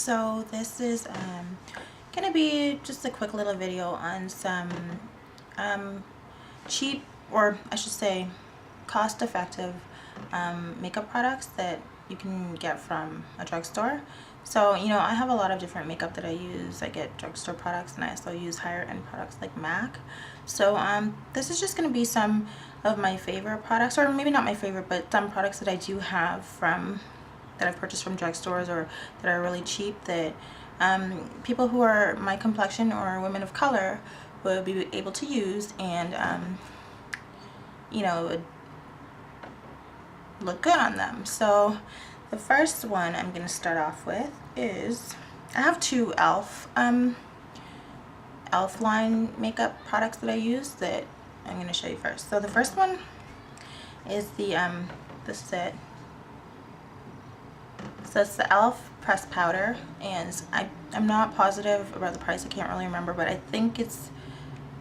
So this is gonna be just a quick little video on some cheap, or I should say cost-effective makeup products that you can get from a drugstore. So, you know, I have a lot of different makeup that I use. I get drugstore products and I also use higher end products like MAC. So this is just going to be some of my favorite products, or maybe not my favorite, but some products that I do have from, that I've purchased from drugstores or that are really cheap, that people who are my complexion or women of color will be able to use and, you know, look good on them. So the first one I'm going to start off with is, I have two E.L.F. E.L.F. line makeup products that I use that I'm going to show you first. So the first one is the this is it. So it's the E.L.F. pressed powder, and I'm not positive about the price. I can't really remember, but I think it's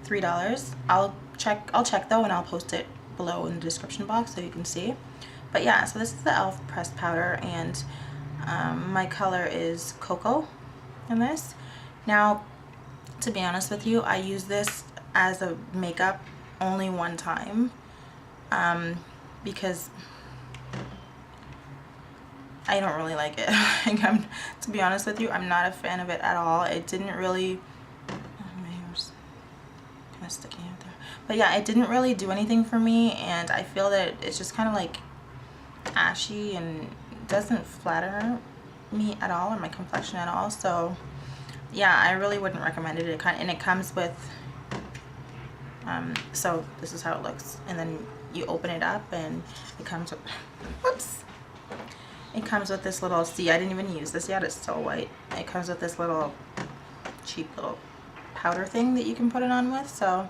$3. I'll check though, and I'll post it below in the description box so you can see. But yeah, so this is the E.L.F. pressed powder, and my color is Coco in this. Now, to be honest with you, I use this as a makeup only one time because I don't really like it. To be honest with you, I'm not a fan of it at all. It didn't really, my hair's kind of sticking out there. But yeah, it didn't really do anything for me, and I feel that it's just kind of like ashy and doesn't flatter me at all, or my complexion at all. So yeah, I really wouldn't recommend it. And it comes with so this is how it looks, and then you open it up and it comes with, whoops, it comes with this little, see, I didn't even use this yet, it's still white. It comes with this little cheap little powder thing that you can put it on with. So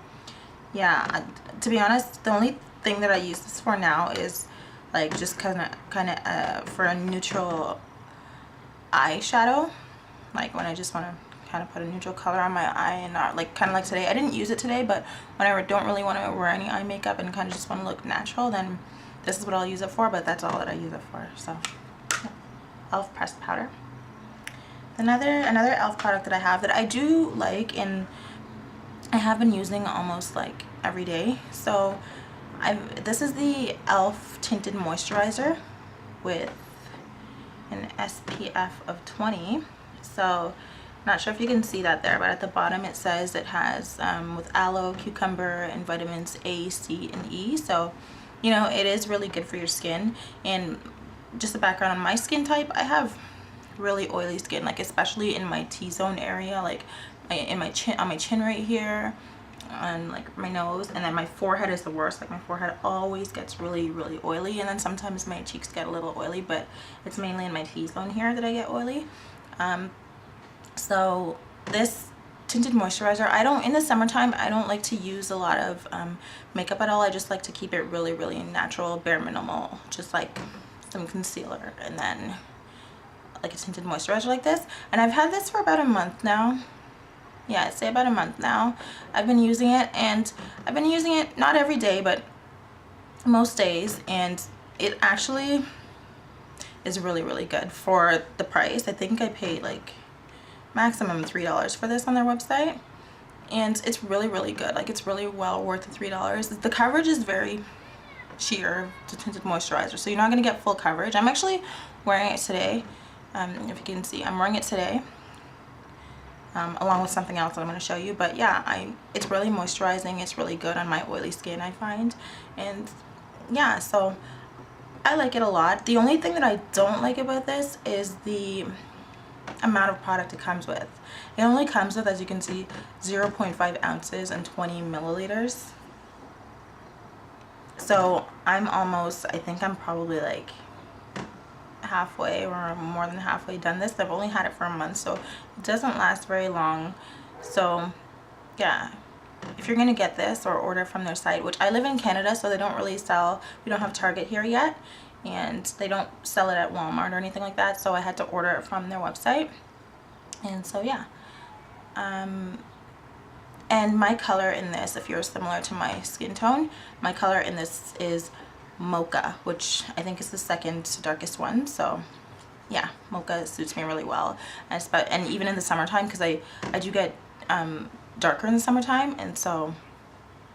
yeah, to be honest, the only thing that I use this for now is like just kind of for a neutral eyeshadow, like when I just want to kind of put a neutral color on my eye, and not like, kind of like today. I didn't use it today, but when I don't really want to wear any eye makeup and kind of just want to look natural, then this is what I'll use it for. But that's all that I use it for. So yeah. E.L.F. pressed powder. Another E.L.F. product that I have that I do like, and I have been using almost like every day. So this is the E.L.F. Tinted Moisturizer with an SPF of 20. So not sure if you can see that there, but at the bottom it says it has with aloe, cucumber, and vitamins A, C, and E. So, you know, it is really good for your skin. And just a background on my skin type, I have really oily skin, like especially in my T-zone area, like on my chin right here, on like my nose, and then my forehead is the worst. Like my forehead always gets really oily, and then sometimes my cheeks get a little oily, but it's mainly in my T-zone here that I get oily. So this tinted moisturizer, in the summertime I don't like to use a lot of makeup at all. I just like to keep it really natural, bare minimal, just like some concealer and then like a tinted moisturizer like this. And I've had this for about a month now. Yeah, I'd say about a month now. I've been using it, and I've been using it not every day, but most days, and it actually is really good for the price. I think I paid like maximum $3 for this on their website, and it's really good. Like, it's really well worth the $3. The coverage is very sheer, the tinted moisturizer, so you're not going to get full coverage. I'm actually wearing it today. If you can see, I'm wearing it today along with something else that I'm going to show you. But yeah, it's really moisturizing. It's really good on my oily skin, I find. And yeah, so I like it a lot. The only thing that I don't like about this is the amount of product it comes with. It only comes with, as you can see, 0.5 ounces and 20 milliliters. So I think I'm probably like halfway or more than halfway done this. I've only had it for a month, so it doesn't last very long. So yeah, if you're gonna get this or order from their site, which I live in Canada, so they don't really sell, we don't have Target here yet, and they don't sell it at Walmart or anything like that, so I had to order it from their website. And so yeah, and my color in this, if you're similar to my skin tone, my color in this is Mocha, which I think is the second darkest one. So yeah, Mocha suits me really well. And even in the summertime, because I do get darker in the summertime, and so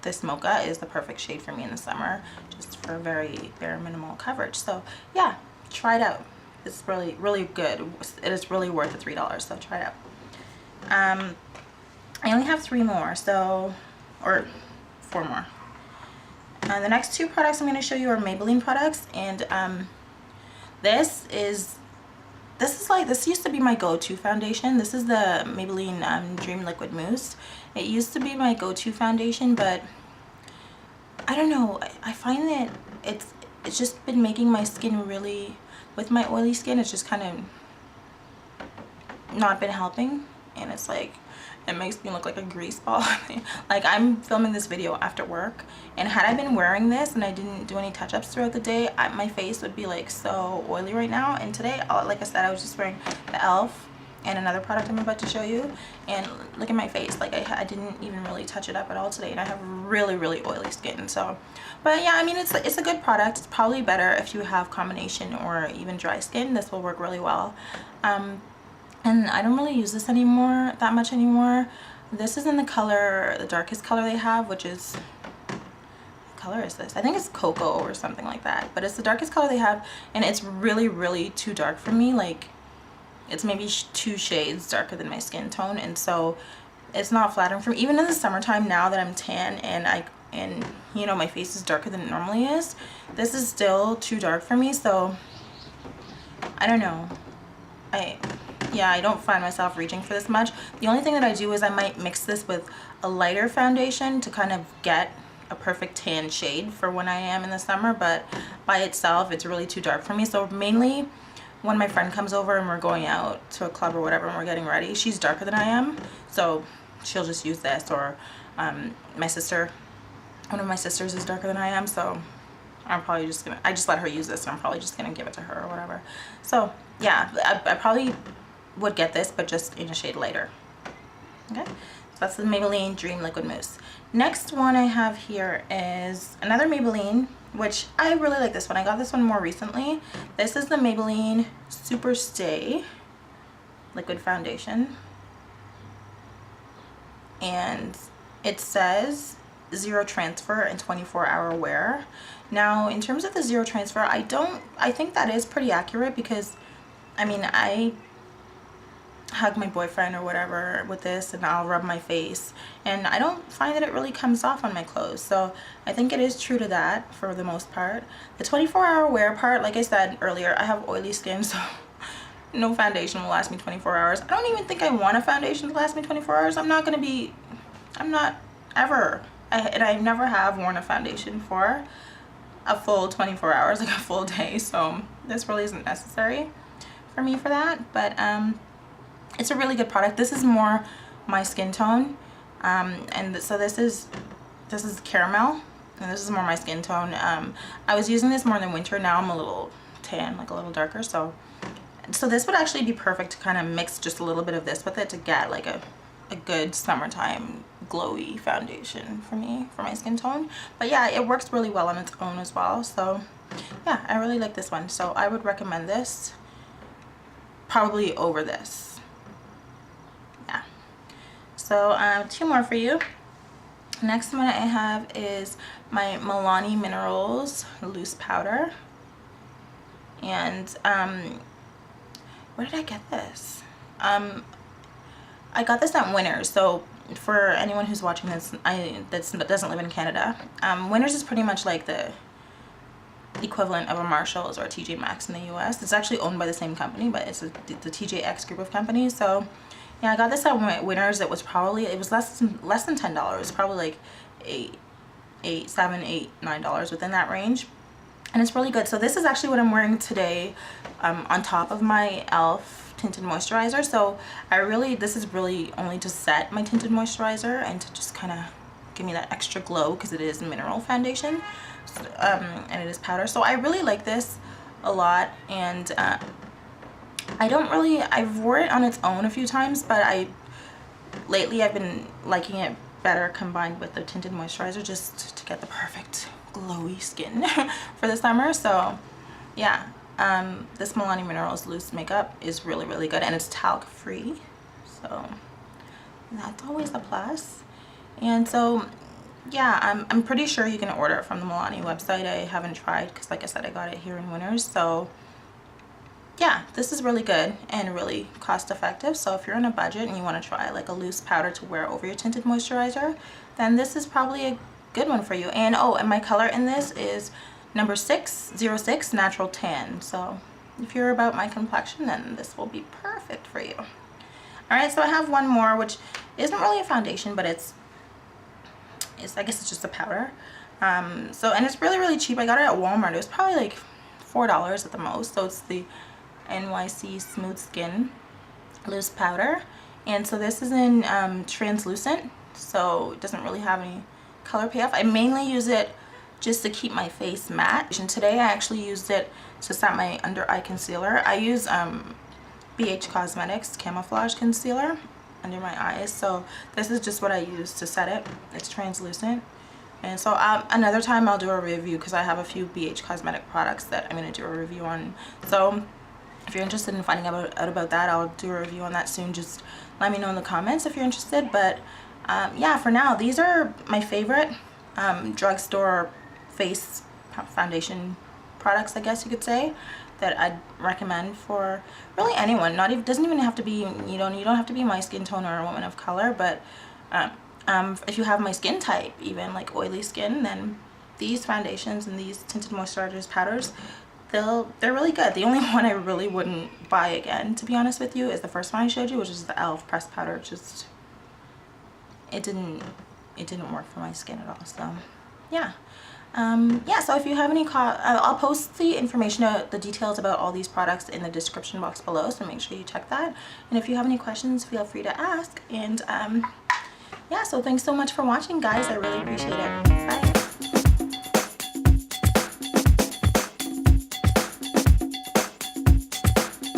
this Mocha is the perfect shade for me in the summer, just for very bare minimal coverage. So yeah, try it out. It's really, really good. It is really worth the $3, so try it out. I only have 3 more, so, or 4 more. And the next 2 products I'm going to show you are Maybelline products, and this used to be my go-to foundation. This is the Maybelline Dream Liquid Mousse. It used to be my go-to foundation, but I don't know, I find that it's just been making my skin really, with my oily skin, it's just kind of not been helping, and it's like, it makes me look like a grease ball. Like, I'm filming this video after work, and had I been wearing this and I didn't do any touch-ups throughout the day, my face would be like so oily right now. And today, like I said, I was just wearing the E.L.F. and another product I'm about to show you, and look at my face. Like, I didn't even really touch it up at all today, and I have really, really oily skin. So, but yeah, I mean, it's a good product. It's probably better if you have combination or even dry skin. This will work really well. And I don't really use this that much anymore. This is in the color, the darkest color they have, which is, what color is this? I think it's Coco or something like that. But it's the darkest color they have, and it's really, really too dark for me. Like, it's maybe 2 shades darker than my skin tone, and so it's not flattering for me. Even in the summertime, now that I'm tan and you know, my face is darker than it normally is, this is still too dark for me. So I don't know. Yeah, I don't find myself reaching for this much. The only thing that I do is I might mix this with a lighter foundation to kind of get a perfect tan shade for when I am in the summer, but by itself, it's really too dark for me. So mainly when my friend comes over and we're going out to a club or whatever and we're getting ready, she's darker than I am, so she'll just use this. Or my sister, one of my sisters is darker than I am, so I'm probably just gonna, I just let her use this, and I'm probably just gonna give it to her or whatever. So yeah, I probably would get this, but just in a shade lighter. Okay, so that's the Maybelline Dream Liquid Mousse. Next one I have here is another Maybelline, which I really like this one. I got this one more recently. This is the Maybelline Superstay Liquid Foundation, and it says 0 transfer and 24-hour wear. Now, in terms of the 0 transfer, I think that is pretty accurate, because I mean, I hug my boyfriend or whatever with this, and I'll rub my face, and I don't find that it really comes off on my clothes. So I think it is true to that for the most part. The 24-hour wear part, like I said earlier, I have oily skin, so no foundation will last me 24 hours. I don't even think I want a foundation to last me 24 hours. I'm not ever, and I never have worn a foundation for a full 24 hours, like a full day. So this really isn't necessary for me for that, but it's a really good product. This is more my skin tone, and so this is caramel, and this is more my skin tone. I was using this more in the winter. Now I'm a little tan, like a little darker, so this would actually be perfect to kind of mix just a little bit of this with it to get like a good summertime glowy foundation for me, for my skin tone. But yeah, it works really well on its own as well. So yeah, I really like this one, so I would recommend this probably over this. So 2 more for you. Next one I have is my Milani Minerals loose powder, and where did I get this? I got this at Winners. So for anyone who's watching this that doesn't live in Canada, Winners is pretty much like the equivalent of a Marshalls or a TJ Maxx in the US. It's actually owned by the same company, but it's the TJX group of companies. So yeah, I got this at Winners. It was less than $10. Probably like $7, $8, $9 within that range, and it's really good. So this is actually what I'm wearing today, on top of my E.L.F. Tinted Moisturizer. So this is really only to set my tinted moisturizer and to just kind of give me that extra glow, because it is mineral foundation, and it is powder. So I really like this a lot, and I've wore it on its own a few times, but lately I've been liking it better combined with the tinted moisturizer, just to get the perfect glowy skin for the summer. So yeah, this Milani Minerals loose makeup is really, really good, and it's talc free, so that's always a plus. And so yeah, I'm pretty sure you can order it from the Milani website. I haven't tried because, like I said, I got it here in Winners. So yeah, this is really good and really cost effective. So if you're on a budget and you want to try like a loose powder to wear over your tinted moisturizer, then this is probably a good one for you. And oh, and my color in this is number 606 Natural Tan. So if you're about my complexion, then this will be perfect for you. All right, so I have one more, which isn't really a foundation, but it's I guess it's just a powder. And it's really, really cheap. I got it at Walmart. It was probably like $4 at the most. So it's the NYC Smooth Skin Loose Powder. And so this is in translucent, so it doesn't really have any color payoff. I mainly use it just to keep my face matte. And today I actually used it to set my under eye concealer. I use BH Cosmetics Camouflage Concealer under my eyes. So this is just what I use to set it. It's translucent. And so another time I'll do a review, because I have a few BH Cosmetic products that I'm going to do a review on. So if you're interested in finding out about that, I'll do a review on that soon. Just let me know in the comments if you're interested. But yeah, for now, these are my favorite drugstore face foundation products, I guess you could say, that I'd recommend for really anyone. Not even, doesn't even have to be, you don't have to be my skin tone or a woman of color, but if you have my skin type, even like oily skin, then these foundations and these tinted moisturizers, powders, they're really good. The only one I really wouldn't buy again, to be honest with you, is the first one I showed you, which is the E.L.F. pressed powder. Just it didn't work for my skin at all. So yeah. Yeah, so if you have any I'll post the information, the details about all these products in the description box below, so make sure you check that. And if you have any questions, feel free to ask. And yeah, so thanks so much for watching, guys. I really appreciate it. Bye.